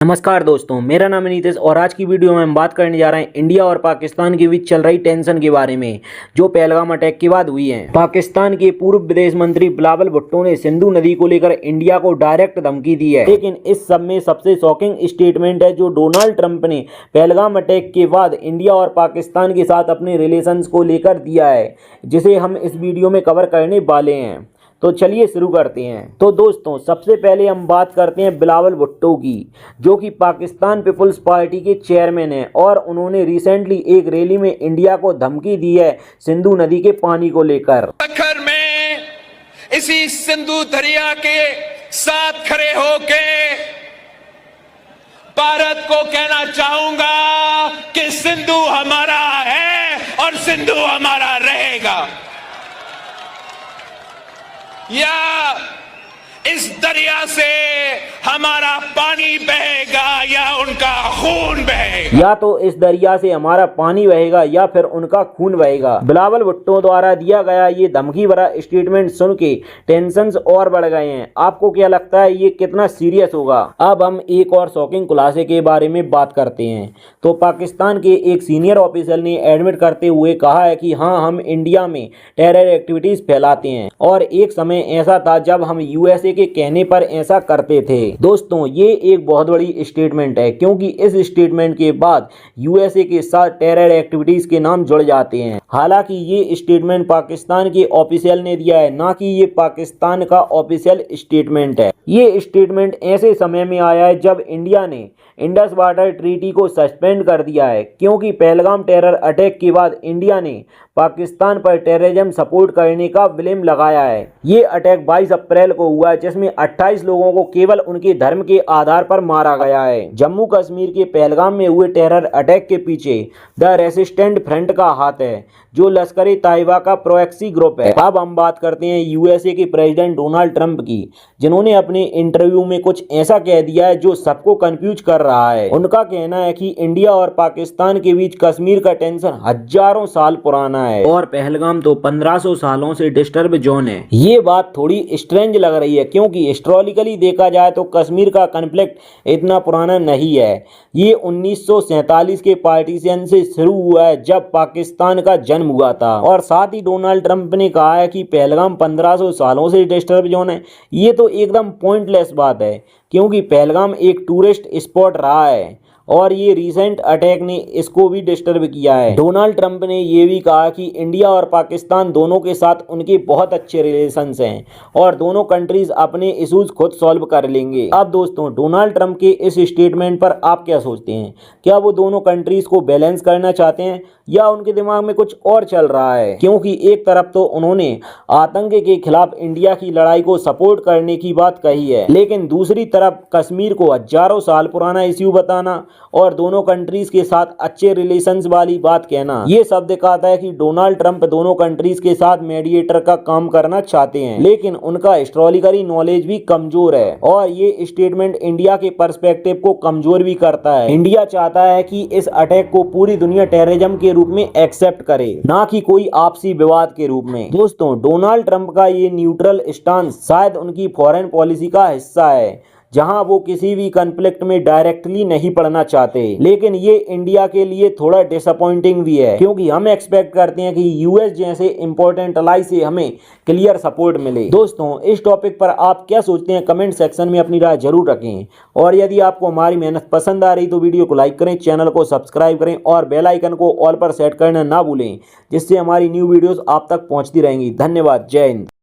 नमस्कार दोस्तों, मेरा नाम है नीतीश और आज की वीडियो में हम बात करने जा रहे हैं इंडिया और पाकिस्तान के बीच चल रही टेंशन के बारे में जो पहलगाम अटैक के बाद हुई है। पाकिस्तान के पूर्व विदेश मंत्री बिलावल भुट्टो ने सिंधु नदी को लेकर इंडिया को डायरेक्ट धमकी दी है, लेकिन इस सब में सबसे शॉकिंग स्टेटमेंट है जो डोनाल्ड ट्रंप ने पहलगाम अटैक के बाद इंडिया और पाकिस्तान के साथ अपने रिलेशंस को लेकर दिया है, जिसे हम इस वीडियो में कवर करने वाले हैं। तो चलिए शुरू करते हैं। तो दोस्तों, सबसे पहले हम बात करते हैं बिलावल भुट्टो की, जो कि पाकिस्तान पीपुल्स पार्टी के चेयरमैन हैं और उन्होंने रिसेंटली एक रैली में इंडिया को धमकी दी है सिंधु नदी के पानी को लेकर। आखिर में इसी सिंधु दरिया के साथ खड़े होके भारत को कहना चाहूंगा कि सिंधु हमारा है और सिंधु हमारा रहेगा। या इस दरिया से हमारा पानी बहेगा या उनका खून बहेगा, या तो इस दरिया से हमारा पानी बहेगा या फिर उनका खून बहेगा। बिलावल भुट्टो द्वारा दिया गया ये धमकी भरा स्टेटमेंट सुन के टेंशंस और बढ़ गए हैं। आपको क्या लगता है ये कितना सीरियस होगा? अब हम एक और शॉकिंग खुलासे के बारे में बात करते हैं। तो पाकिस्तान के एक सीनियर ऑफिसर ने एडमिट करते हुए कहा है कि हाँ, हम इंडिया में टेरर एक्टिविटीज फैलाते हैं और एक समय ऐसा था जब हम यूएसए के कहने पर ऐसा करते थे। दोस्तों, ये एक बहुत बड़ी स्टेटमेंट है क्योंकि इस स्टेटमेंट के बाद यूएसए के साथ टेरर एक्टिविटीज के नाम जुड़ जाते हैं। हालांकि ये स्टेटमेंट पाकिस्तान के ऑफिशियल ने दिया है, ना कि ये पाकिस्तान का ऑफिशियल स्टेटमेंट है। ये स्टेटमेंट ऐसे समय में आया है जब इंडिया ने इंडस वाटर ट्रीटी को सस्पेंड कर दिया है, क्योंकि पहलगाम टेरर अटैक के बाद इंडिया ने पाकिस्तान पर टेररिज्म सपोर्ट करने का ब्लेम लगाया है। ये अटैक 22 अप्रैल को हुआ है, जिसमें 28 लोगों को केवल उनके धर्म के आधार पर मारा गया है। जम्मू कश्मीर के पहलगाम में हुए टेरर अटैक के पीछे द रेसिस्टेंट फ्रंट का हाथ है, जो लश्कर ताइबा का प्रोएक्सी ग्रुप है। अब हम बात करते हैं यूएसए के प्रेसिडेंट डोनाल्ड ट्रंप की, जिन्होंने अपने इंटरव्यू में कुछ ऐसा कह दिया है जो सबको कंफ्यूज कर रहा है। उनका कहना है कि इंडिया और पाकिस्तान के बीच कश्मीर का टेंशन हजारों साल पुराना है और पहलगाम तो 1500 सालों से डिस्टर्ब जोन है। ये बात थोड़ी स्ट्रेंज लग रही है क्योंकि हिस्टोरिकली देखा जाए तो कश्मीर का कॉन्फ्लिक्ट इतना पुराना नहीं है। ये 1947 के पार्टीशन से शुरू हुआ है, जब पाकिस्तान का जन्म हुआ था। और साथ ही डोनाल्ड ट्रंप ने कहा है कि पहलगाम 1500 सालों से डिस्टर्ब जोन है। ये तो एकदम पॉइंटलेस बात है क्योंकि पहलगाम एक टूरिस्ट स्पॉट रहा है और ये रिसेंट अटैक ने इसको भी डिस्टर्ब किया है। डोनाल्ड ट्रंप ने ये भी कहा कि इंडिया और पाकिस्तान दोनों के साथ उनके बहुत अच्छे रिलेशंस हैं और दोनों कंट्रीज अपने इश्यूज खुद सॉल्व कर लेंगे। अब दोस्तों, डोनाल्ड ट्रंप के इस स्टेटमेंट पर आप क्या सोचते हैं? क्या वो दोनों कंट्रीज को बैलेंस करना चाहते हैं या उनके दिमाग में कुछ और चल रहा है? क्योंकि एक तरफ तो उन्होंने आतंक के खिलाफ इंडिया की लड़ाई को सपोर्ट करने की बात कही है, लेकिन दूसरी तरफ कश्मीर को हजारों साल पुराना इश्यू बताना और दोनों कंट्रीज के साथ अच्छे रिलेशंस वाली बात कहना, ये सब दिखाता है कि डोनाल्ड ट्रंप दोनों कंट्रीज के साथ मीडिएटर का काम करना चाहते हैं, लेकिन उनका हिस्टोरिकली नॉलेज भी कमजोर है और ये स्टेटमेंट इंडिया के पर्सपेक्टिव को कमजोर भी करता है। इंडिया चाहता है कि इस अटैक को पूरी दुनिया टेररिज्म के रूप में एक्सेप्ट करे, ना कि कोई आपसी विवाद के रूप में। दोस्तों, डोनाल्ड ट्रंप का ये न्यूट्रल स्टांस शायद उनकी फॉरेन पॉलिसी का हिस्सा है, जहां वो किसी भी कॉन्फ्लिक्ट में डायरेक्टली नहीं पड़ना चाहते। लेकिन ये इंडिया के लिए थोड़ा डिसअपॉइंटिंग भी है क्योंकि हम एक्सपेक्ट करते हैं कि यूएस जैसे इंपॉर्टेंट अलाई से हमें क्लियर सपोर्ट मिले। दोस्तों, इस टॉपिक पर आप क्या सोचते हैं? कमेंट सेक्शन में अपनी राय जरूर रखें और यदि आपको हमारी मेहनत पसंद आ रही तो वीडियो को लाइक करें, चैनल को सब्सक्राइब करें और बेल आइकन को ऑल पर सेट करना ना भूलें, जिससे हमारी न्यू वीडियोस आप तक पहुंचती रहेंगी। धन्यवाद। जय हिंद।